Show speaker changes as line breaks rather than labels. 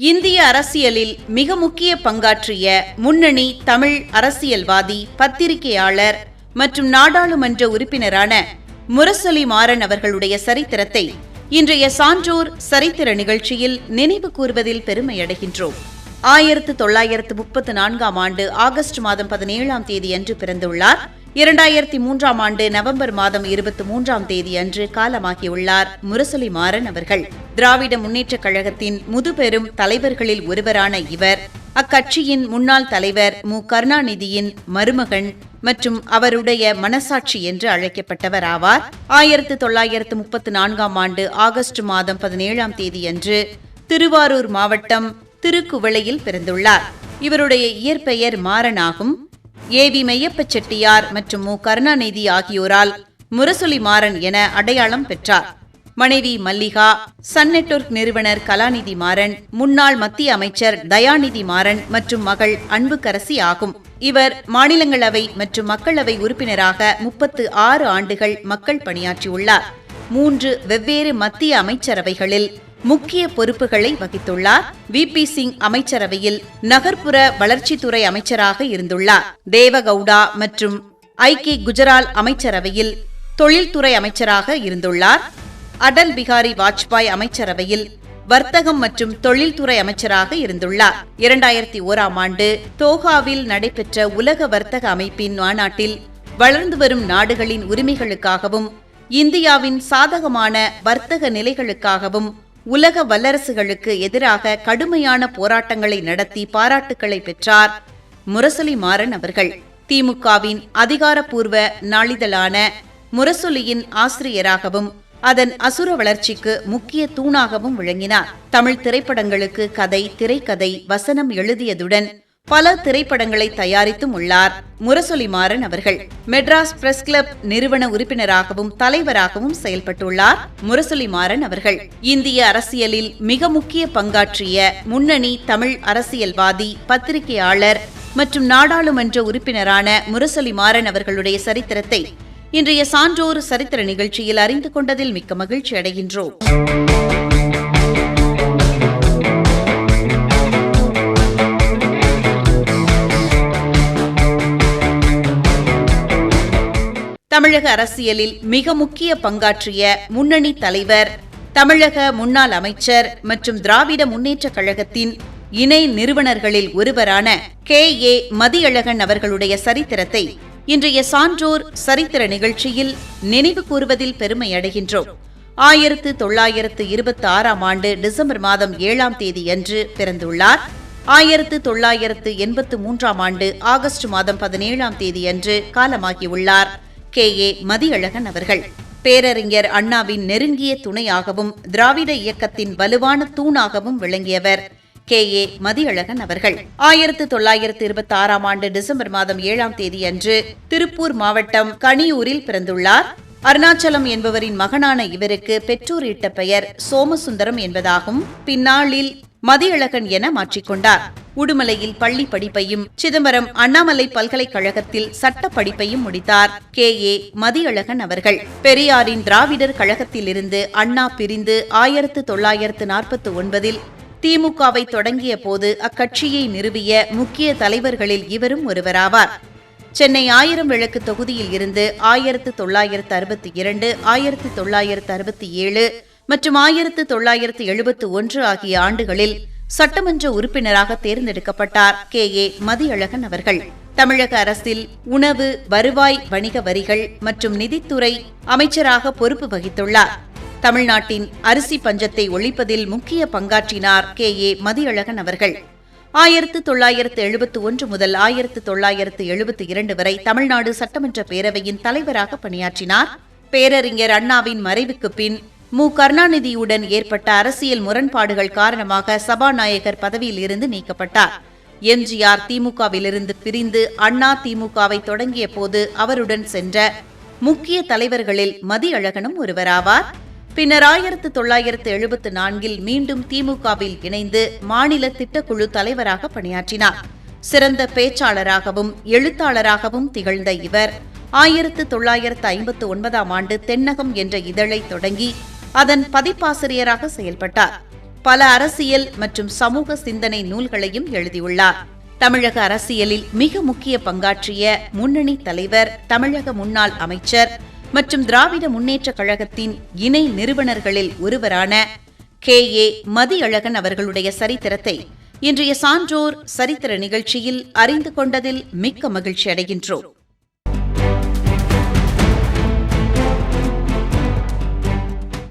இந்திய அரசியலில் மிக முக்கிய பங்காற்றிய முன்னணி தமிழ் அரசியல்வாதி, பத்திரிகையாளர் மற்றும் நாடாளுமன்ற உறுப்பினரான முரசொலி மாறன் அவர்களுடைய சரித்திரத்தை இன்றைய சான்றோர் சரித்திர நிகழ்ச்சியில் நினைவு கூர்வதில் பெருமையடைகின்றோம். 1934 ஆண்டு ஆகஸ்ட் மாதம் 17ஆம் தேதி அன்று பிறந்துள்ளார். 2003ஆம் ஆண்டு நவம்பர் மாதம் 23ஆம் தேதி அன்று காலமாகியுள்ளார் முரசொலி மாறன் அவர்கள். திராவிட முன்னேற்றக் கழகத்தின் முதுபெரும் தலைவர்களில் ஒருவரான இவர் அக்கட்சியின் முன்னாள் தலைவர் மு. கருணாநிதியின் மருமகன் மற்றும் அவருடைய மனசாட்சி என்று அழைக்கப்பட்டவர் ஆவார். 1934ஆம் ஆண்டு ஆகஸ்ட் மாதம் 17ஆம் தேதி அன்று திருவாரூர் மாவட்டம் திருக்குவளையில் பிறந்துள்ளார். இவருடைய இயற்பெயர் மாறன் ஆகும். ஏ.வி. மெய்யப்ப செட்டியார் மற்றும் மு. கருணாநிதி ஆகியோரால் முரசொலி மாறன் என அடையாளம் பெற்றார். மனைவி மல்லிகா, சன் நெட்வொர்க் நிறுவனர் கலாநிதி மாறன், முன்னாள் மத்திய அமைச்சர் தயாநிதி மாறன் மற்றும் மகள் அன்புக்கரசி ஆகும். இவர் மாநிலங்களவை மற்றும் மக்களவை உறுப்பினராக 36 ஆண்டுகள் மக்கள் பணியாற்றியுள்ளார். 3 வெவ்வேறு மத்திய அமைச்சரவைகளில் முக்கிய பொறுப்புகளை வகித்துள்ளார். வி.பி. சிங் அமைச்சரவையில் நகர்ப்புற வளர்ச்சித்துறை அமைச்சராக இருந்துள்ளார். தேவகவுடா மற்றும் ஐ.கே. குஜரால் அமைச்சரவையில் தொழில்துறை அமைச்சராக இருந்துள்ளார். அடல் பிகாரி வாஜ்பாய் அமைச்சரவையில் வர்த்தகம் மற்றும் தொழில்துறை அமைச்சராக இருந்துள்ளார். 2001ஆம் ஆண்டு தோஹாவில் நடைபெற்ற உலக வர்த்தக அமைப்பின் மாநாட்டில் வளர்ந்து வரும் நாடுகளின் உரிமைகளுக்காகவும் இந்தியாவின் சாதகமான வர்த்தக நிலைகளுக்காகவும் உலக வல்லரசுகளுக்கு எதிராக கடுமையான போராட்டங்களை நடத்தி பாராட்டுக்களை பெற்றார் முரசொலி மாறன் அவர்கள். திமுகவின் அதிகாரப்பூர்வ நாளிதழான முரசொலியின் ஆசிரியராகவும் அதன் அசுர வளர்ச்சிக்கு முக்கிய தூணாகவும் விளங்கினார். தமிழ் திரைப்படங்களுக்கு கதை, திரைக்கதை, வசனம் எழுதியதுடன் பல திரைப்படங்களை தயாரித்தும் உள்ளார் முரசொலி மாறன் அவர்கள். மெட்ராஸ் பிரஸ் கிளப் நிறுவன உறுப்பினராகவும் தலைவராகவும் செயல்பட்டுள்ளார் முரசொலி மாறன் அவர்கள். இந்திய அரசியலில் மிக முக்கிய பங்காற்றிய முன்னணி தமிழ் அரசியல்வாதி, பத்திரிகையாளர் மற்றும் நாடாளுமன்ற உறுப்பினரான முரசொலி மாறன் அவர்களுடைய சரித்திரத்தை இன்றைய சான்றோர் சரித்திர நிகழ்ச்சியில் அறிந்து கொண்டதில் மிக்க மகிழ்ச்சி அடைகின்றோம். தமிழக அரசியலில் மிக முக்கிய பங்காற்றிய முன்னணி தலைவர், தமிழக முன்னாள் அமைச்சர் மற்றும் திராவிட முன்னேற்றக் கழகத்தின் இணை நிறுவனர்களில் ஒருவரான கே.ஏ. மதியழகன் அவர்களுடைய சரித்திரத்தை இன்றைய சான்றோர் சரித்திர நிகழ்ச்சியில் நினைவு கூறுவதில் பெருமையடைகின்றோம். 1926ஆம் ஆண்டு டிசம்பர் மாதம் 7ஆம் தேதி அன்று பிறந்துள்ளார். 1983ஆம் ஆண்டு ஆகஸ்ட் மாதம் 17ஆம் தேதி அன்று காலமாகியுள்ளார் கே.ஏ. மதியழகன் அவர்கள். பேரறிஞர் அண்ணாவின் நெருங்கிய துணையாகவும் திராவிட இயக்கத்தின் வலுவான தூணாகவும் விளங்கியவர் கே.ஏ. மதியழகன் அவர்கள். 1926ஆம் ஆண்டு டிசம்பர் மாதம் 7ஆம் தேதி அன்று திருப்பூர் மாவட்டம் கனியூரில் பிறந்துள்ளார். அருணாச்சலம் என்பவரின் மகனான இவருக்கு பெற்றோர் இட்ட பெயர் சோமசுந்தரம் என்பதாகும். பின்னாளில் மதியழகன் என மாற்றிக்கொண்டார். உடுமலையில் பள்ளி படிப்பையும் சிதம்பரம் அண்ணாமலை பல்கலைக்கழகத்தில் சட்ட படிப்பையும் முடித்தார் கே.ஏ. மதியழகன் அவர்கள். பெரியாரின் திராவிடர் கழகத்திலிருந்து அண்ணா பிரிந்து 1949இல் திமுகவை தொடங்கிய போது அக்கட்சியை நிறுவிய முக்கிய தலைவர்களில் இவரும் ஒருவராவார். சென்னை 1000 விளக்கு தொகுதியில் இருந்து 1962, 1967 மற்றும் 1971 ஆகிய ஆண்டுகளில் சட்டமன்ற உறுப்பினராக தேர்ந்தெடுக்கப்பட்டார் கே.ஏ. மதியழகன் அவர்கள். தமிழக அரசில் உணவு, வருவாய், வணிக வரிகள் மற்றும் நிதித்துறை அமைச்சராக பொறுப்பு வகித்துள்ளார். தமிழ்நாட்டின் அரிசி பஞ்சத்தை ஒழிப்பதில் முக்கிய பங்காற்றினார் கே.ஏ. மதியழகன் அவர்கள். 1971 முதல் 1972 வரை தமிழ்நாடு சட்டமன்ற பேரவையின் தலைவராக பணியாற்றினார். பேரறிஞர் அண்ணாவின் மறைவுக்கு பின் மு. கருணாநிதியுடன் ஏற்பட்ட அரசியல் முரண்பாடுகள் காரணமாக சபாநாயகர் பதவியில் இருந்து நீக்கப்பட்டார். எம்.ஜி.ஆர். திமுகவிலிருந்து பிரிந்து அண்ணா திமுகவை தொடங்கிய போது அவருடன் சென்ற முக்கிய தலைவர்களில் மதியழகனும் ஒருவராவார். பின்னர் 1974இல் மீண்டும் திமுகவில் இணைந்து மாநில திட்டக்குழு தலைவராக பணியாற்றினார். சிறந்த பேச்சாளராகவும் எழுத்தாளராகவும் திகழ்ந்த இவர் 1959ஆம் ஆண்டு தென்னகம் என்ற இதழை தொடங்கி அதன் பதிப்பாசிரியராக செயல்பட்டார். பல அரசியல் மற்றும் சமூக சிந்தனை நூல்களையும் எழுதியுள்ளார். தமிழக அரசியலில் மிக முக்கிய பங்காற்றிய முன்னணி தலைவர், தமிழக முன்னாள் அமைச்சர் மற்றும் திராவிட முன்னேற்றக் கழகத்தின் இணை நிறுவனர்களில் ஒருவரான K.A. மதியழகன் அவர்களுடைய சரித்திரத்தை இன்றைய சான்றோர் சரித்திர நிகழ்ச்சியில் அறிந்து கொண்டதில் மிக்க மகிழ்ச்சி அடைகின்றோம்.